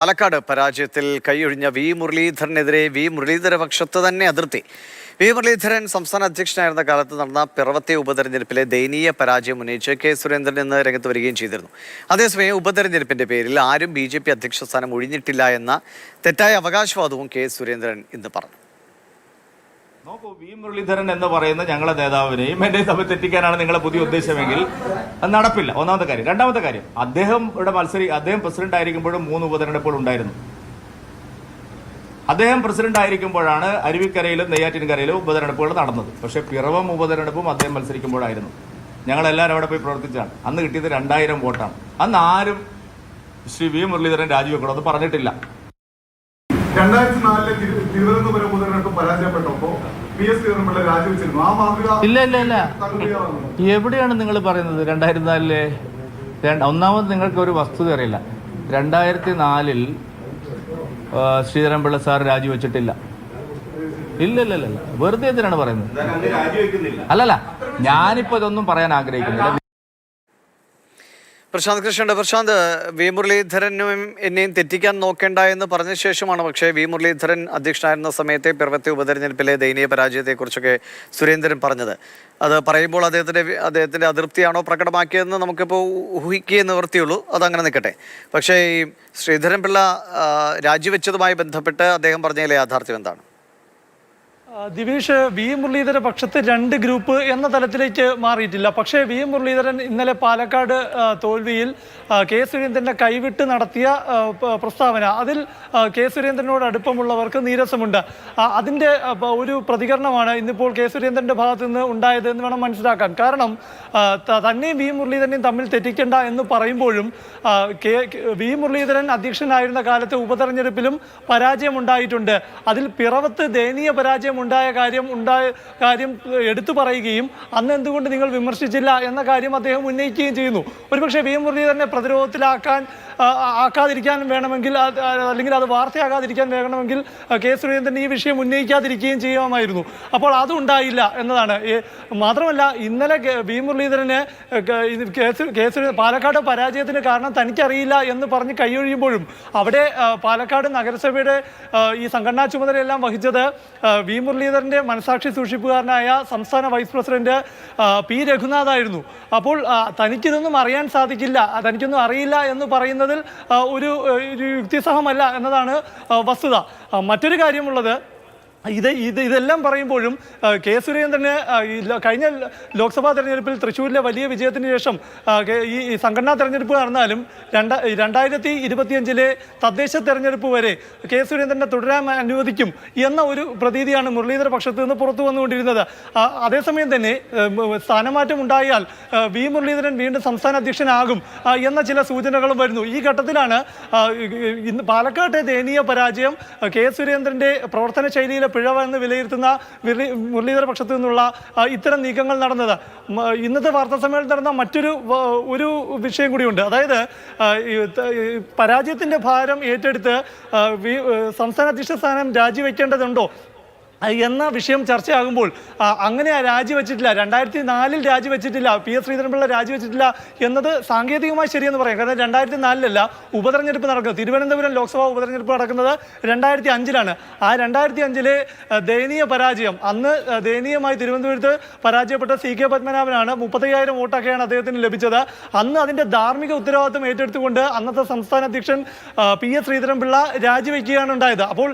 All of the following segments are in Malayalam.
പാലക്കാട് പരാജയത്തിൽ കൈയൊഴിഞ്ഞ വി മുരളീധരനെതിരെ വി മുരളീധര പക്ഷത്ത് തന്നെ അതിർത്തി. വി മുരളീധരൻ സംസ്ഥാന അധ്യക്ഷനായിരുന്ന കാലത്ത് നടന്ന പിറവത്തെ ഉപതെരഞ്ഞെടുപ്പിലെ ദയനീയ പരാജയം ഉന്നയിച്ച് കെ സുരേന്ദ്രൻ ഇന്ന് രംഗത്ത് വരികയും ചെയ്തിരുന്നു. അതേസമയം ഉപതെരഞ്ഞെടുപ്പിന്റെ പേരിൽ ആരും BJP അധ്യക്ഷ സ്ഥാനം ഒഴിഞ്ഞിട്ടില്ല എന്ന തെറ്റായ അവകാശവാദവും കെ സുരേന്ദ്രൻ ഇന്ന് പറഞ്ഞു. നോക്കൂ, വി മുരളീധരൻ എന്ന് പറയുന്ന ഞങ്ങളെ നേതാവിനെയും എന്നെ തമ്മിൽ തെറ്റിക്കാനാണ് നിങ്ങളെ പുതിയ ഉദ്ദേശമെങ്കിൽ അത് നടപ്പില്ല. ഒന്നാമത്തെ കാര്യം. രണ്ടാമത്തെ കാര്യം, അദ്ദേഹം പ്രസിഡന്റ് ആയിരിക്കുമ്പോഴും 3 ഉപതെരഞ്ഞെടുപ്പുകൾ ഉണ്ടായിരുന്നു. അദ്ദേഹം പ്രസിഡന്റ് ആയിരിക്കുമ്പോഴാണ് അരുവിക്കരയിലും നെയ്യാറ്റിൻകരയിലും ഉപതെരഞ്ഞെടുപ്പുകൾ നടന്നത്. പക്ഷേ പിറവം ഉപതെരഞ്ഞെടുപ്പും അദ്ദേഹം മത്സരിക്കുമ്പോഴായിരുന്നു. ഞങ്ങളെല്ലാവരും അവിടെ പോയി പ്രവർത്തിച്ചാണ്. അന്ന് കിട്ടിയത് 2000 വോട്ടാണ്. അന്ന് ആരും ശ്രീ വി മുരളീധരൻ രാജിവെക്കണമെന്ന് പറഞ്ഞിട്ടില്ല. 2004 തിരുവനന്തപുരം ഉപതെരഞ്ഞെടുപ്പ് പരാജയപ്പെട്ടപ്പോൾ PS ശ്രീധരൻപിള്ള രാജിവെച്ചിരുന്നു. ആ മാതൃക ഇല്ല. എവിടെയാണ് നിങ്ങൾ പറയുന്നത് 2004-ലെ? ഒന്നാമത് നിങ്ങൾക്ക് ഒരു വസ്തുത അറിയില്ല. 2004-ൽ ശ്രീധരൻപിള്ള സാർ രാജിവെച്ചിട്ടില്ല. ഇല്ല. വെറുതെ എന്തിനാണ് പറയുന്നത്? അല്ലല്ല, ഞാനിപ്പോ ഇതൊന്നും പറയാൻ ആഗ്രഹിക്കുന്നില്ല. പ്രശാന്ത് കൃഷ്ണന്റെ പ്രശാന്ത്, വി മുരളീധരനും എന്നെയും തെറ്റിക്കാൻ നോക്കേണ്ട എന്ന് പറഞ്ഞ ശേഷമാണ് പക്ഷേ വി മുരളീധരൻ അധ്യക്ഷനായിരുന്ന സമയത്തെ പിറവത്തെ ഉപതെരഞ്ഞെടുപ്പിലെ ദയനീയ പരാജയത്തെക്കുറിച്ചൊക്കെ സുരേന്ദ്രൻ പറഞ്ഞത്. അത് പറയുമ്പോൾ അദ്ദേഹത്തിന്റെ അതൃപ്തിയാണോ പ്രകടമാക്കിയതെന്ന് നമുക്കിപ്പോൾ ഊഹിക്കുകയെ നിവർത്തിയുള്ളൂ. അതങ്ങനെ നിൽക്കട്ടെ. പക്ഷേ ഈ ശ്രീധരൻപിള്ള രാജിവെച്ചതുമായി ബന്ധപ്പെട്ട് അദ്ദേഹം പറഞ്ഞതിലെ യാഥാർത്ഥ്യം എന്താണ്? ദിവേഷ്, വി മുരളീധര പക്ഷത്ത് 2 ഗ്രൂപ്പ് എന്ന തലത്തിലേക്ക് മാറിയിട്ടില്ല. പക്ഷേ വി മുരളീധരൻ ഇന്നലെ പാലക്കാട് തോൽവിയിൽ കെ സുരേന്ദ്രനെ കൈവിട്ട് നടത്തിയ പ്രസ്താവന, അതിൽ കെ സുരേന്ദ്രനോട് അടുപ്പമുള്ളവർക്ക് നീരസമുണ്ട്. അതിൻ്റെ ഒരു പ്രതികരണമാണ് ഇന്നിപ്പോൾ കെ സുരേന്ദ്രൻ്റെ ഭാഗത്തു നിന്ന് ഉണ്ടായത് എന്ന് വേണം മനസ്സിലാക്കാൻ. കാരണം തന്നെയും വി മുരളീധരനെയും തമ്മിൽ തെറ്റിക്കേണ്ട എന്ന് പറയുമ്പോഴും വി മുരളീധരൻ അധ്യക്ഷനായിരുന്ന കാലത്ത് ഉപതെരഞ്ഞെടുപ്പിലും പരാജയമുണ്ടായിട്ടുണ്ട്. അതിൽ പിറവത്ത് ദയനീയ പരാജയം ഉണ്ടായ കാര്യം എടുത്തു പറയുകയും അന്ന് എന്തുകൊണ്ട് നിങ്ങൾ വിമർശിച്ചില്ല എന്ന കാര്യം അദ്ദേഹം ഉന്നയിക്കുകയും ചെയ്യുന്നു. ഒരുപക്ഷെ വി മുരളീധരനെ ആക്കാതിരിക്കാൻ വേണമെങ്കിൽ, അല്ലെങ്കിൽ അത് വാർത്തയാകാതിരിക്കാൻ വേണമെങ്കിൽ കെ സുരേന്ദ്രൻ ഈ വിഷയം ഉന്നയിക്കാതിരിക്കുകയും ചെയ്യാമായിരുന്നു. അപ്പോൾ അതുണ്ടായില്ല എന്നതാണ്. മാത്രമല്ല, ഇന്നലെ വി മുരളീധരന് പാലക്കാട് പരാജയത്തിന് കാരണം തനിക്കറിയില്ല എന്ന് പറഞ്ഞ് കൈയൊഴിയുമ്പോഴും അവിടെ പാലക്കാട് നഗരസഭയുടെ ഈ സംഘടനാ ചുമതലയെല്ലാം വഹിച്ചത് വി മുരളീധരൻ്റെ മനസാക്ഷി സൂക്ഷിപ്പുകാരനായ സംസ്ഥാന വൈസ് പ്രസിഡന്റ് പി രഘുനാഥായിരുന്നു. അപ്പോൾ തനിക്കിതൊന്നും അറിയാൻ സാധിക്കില്ല, തനിക്കൊന്നും അറിയില്ല എന്ന് പറയുന്നതിൽ ഒരു യുക്തിസഹമല്ല എന്നതാണ് വസ്തുത. മറ്റൊരു കാര്യമുള്ളത്, ഇതെല്ലാം പറയുമ്പോഴും കെ സുരേന്ദ്രന് കഴിഞ്ഞ ലോക്സഭാ തെരഞ്ഞെടുപ്പിൽ തൃശ്ശൂരിലെ വലിയ വിജയത്തിന് ശേഷം ഈ സംഘടനാ തെരഞ്ഞെടുപ്പ് നടന്നാലും 2025-ലെ തദ്ദേശ തെരഞ്ഞെടുപ്പ് വരെ കെ സുരേന്ദ്രനെ തുടരാൻ അനുവദിക്കും എന്ന ഒരു പ്രതീതിയാണ് മുരളീധര പക്ഷത്ത് നിന്ന് പുറത്തു വന്നുകൊണ്ടിരുന്നത്. അതേസമയം തന്നെ സ്ഥാനമാറ്റം ഉണ്ടായാൽ വി മുരളീധരൻ വീണ്ടും സംസ്ഥാന അധ്യക്ഷനാകും എന്ന ചില സൂചനകളും വരുന്നു. ഈ ഘട്ടത്തിലാണ് പാലക്കാട്ടെ ദയനീയ പരാജയം കെ സുരേന്ദ്രൻ്റെ പ്രവർത്തന ശൈലിയിലെ പിഴവെന്ന് വിലയിരുത്തുന്ന മുരളീധര പക്ഷത്തു നിന്നുള്ള ഇത്തരം നീക്കങ്ങൾ നടന്നത്. ഇന്നത്തെ വാർത്താ സമ്മേളനത്തിൽ നടന്ന ഒരു വിഷയം കൂടിയുണ്ട്. അതായത് പരാജയത്തിന്റെ ഭാരം ഏറ്റെടുത്ത് സംസ്ഥാന അധ്യക്ഷ സ്ഥാനം രാജിവെക്കേണ്ടതുണ്ടോ എന്ന വിഷയം ചർച്ചയാകുമ്പോൾ അങ്ങനെ രാജിവെച്ചിട്ടില്ല. 2004-ൽ രാജിവെച്ചിട്ടില്ല, PS ശ്രീധരൻപിള്ള രാജിവെച്ചിട്ടില്ല എന്നത് സാങ്കേതികമായി ശരിയെന്ന് പറയാം. കാരണം 2004-ലല്ല ഉപതെരഞ്ഞെടുപ്പ് നടക്കുന്നത്. തിരുവനന്തപുരം ലോക്സഭാ ഉപതെരഞ്ഞെടുപ്പ് നടക്കുന്നത് 2005-ലാണ്. ആ 2005-ലെ ദയനീയ പരാജയം, അന്ന് ദയനീയമായി തിരുവനന്തപുരത്ത് പരാജയപ്പെട്ട CK പത്മനാഭനാണ്. 35,000 വോട്ടൊക്കെയാണ് അദ്ദേഹത്തിന് ലഭിച്ചത്. അന്ന് അതിൻ്റെ ധാർമ്മിക ഉത്തരവാദിത്വം ഏറ്റെടുത്തുകൊണ്ട് അന്നത്തെ സംസ്ഥാന അധ്യക്ഷൻ PS ശ്രീധരൻപിള്ള രാജിവെക്കുകയാണ് ഉണ്ടായത്. അപ്പോൾ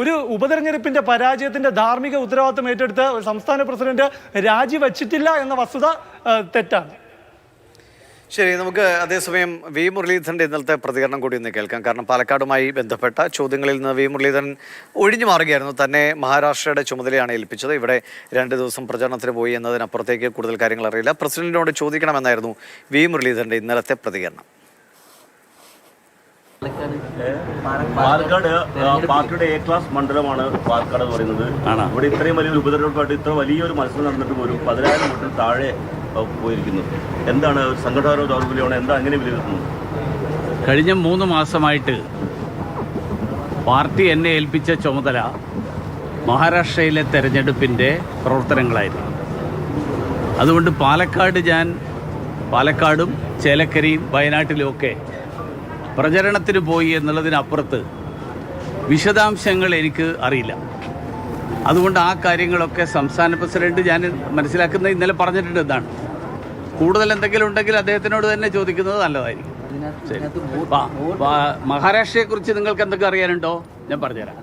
ഒരു ഉപതെരഞ്ഞെടുപ്പിൻ്റെ പരാജയത്തിൻ്റെ ധാർമ്മിക ഉത്തരവാദിത്വം ഏറ്റെടുത്ത് സംസ്ഥാന പ്രസിഡന്റ് രാജിവെച്ചിട്ടില്ല എന്ന വസ്തുത തെറ്റാണ്. ശരി, നമുക്ക് അതേസമയം വി മുരളീധരൻ്റെ ഇന്നലത്തെ പ്രതികരണം കൂടി ഒന്ന് കേൾക്കാം. കാരണം പാലക്കാടുമായി ബന്ധപ്പെട്ട ചോദ്യങ്ങളിൽ നിന്ന് വി മുരളീധരൻ ഒഴിഞ്ഞു മാറുകയായിരുന്നു. തന്നെ മഹാരാഷ്ട്രയുടെ ചുമതലയാണ് ഏൽപ്പിച്ചത്, ഇവിടെ 2 ദിവസം പ്രചാരണത്തിന് പോയി എന്നതിനപ്പുറത്തേക്ക് കൂടുതൽ കാര്യങ്ങൾ അറിയില്ല, പ്രസിഡന്റിനോട് ചോദിക്കണമെന്നായിരുന്നു വി മുരളീധരൻ്റെ ഇന്നലത്തെ പ്രതികരണം. പാലക്കാട് പാർട്ടിയുടെ A-ക്ലാസ് മണ്ഡലമാണ് പാലക്കാട് എന്ന് പറയുന്നത്. ഇവിടെ ഇത്രയും വലിയൊരു ഉപതെരഞ്ഞെടുപ്പായിട്ട് ഇത്ര വലിയൊരു മത്സരം നടന്നിട്ട് പോലും 10,000 വോട്ടിൽ താഴെ പോയിരിക്കുന്നു. എന്താണ് സംഘടനാ ദൗർബല്യമാണ്, എന്താ അങ്ങനെ വിലയിരുത്തുന്നത്? കഴിഞ്ഞ 3 മാസമായിട്ട് പാർട്ടി എന്നെ ഏൽപ്പിച്ച ചുമതല മഹാരാഷ്ട്രയിലെ തെരഞ്ഞെടുപ്പിൻ്റെ പ്രവർത്തനങ്ങളായിരുന്നു. അതുകൊണ്ട് പാലക്കാടും ചേലക്കരയും വയനാട്ടിലുമൊക്കെ പ്രചരണത്തിന് പോയി എന്നുള്ളതിനപ്പുറത്ത് വിശദാംശങ്ങൾ എനിക്ക് അറിയില്ല. അതുകൊണ്ട് ആ കാര്യങ്ങളൊക്കെ സംസ്ഥാന പ്രസിഡന്റ് ഞാൻ മനസ്സിലാക്കുന്നത് ഇന്നലെ പറഞ്ഞിട്ടുണ്ട്. എന്താണ് കൂടുതൽ എന്തെങ്കിലും ഉണ്ടെങ്കിൽ അദ്ദേഹത്തിനോട് തന്നെ ചോദിക്കുന്നത് നല്ലതായിരിക്കും. ശരി. മഹാരാഷ്ട്രയെക്കുറിച്ച് നിങ്ങൾക്ക് എന്തൊക്കെ അറിയാനുണ്ടോ? ഞാൻ പറഞ്ഞുതരാം.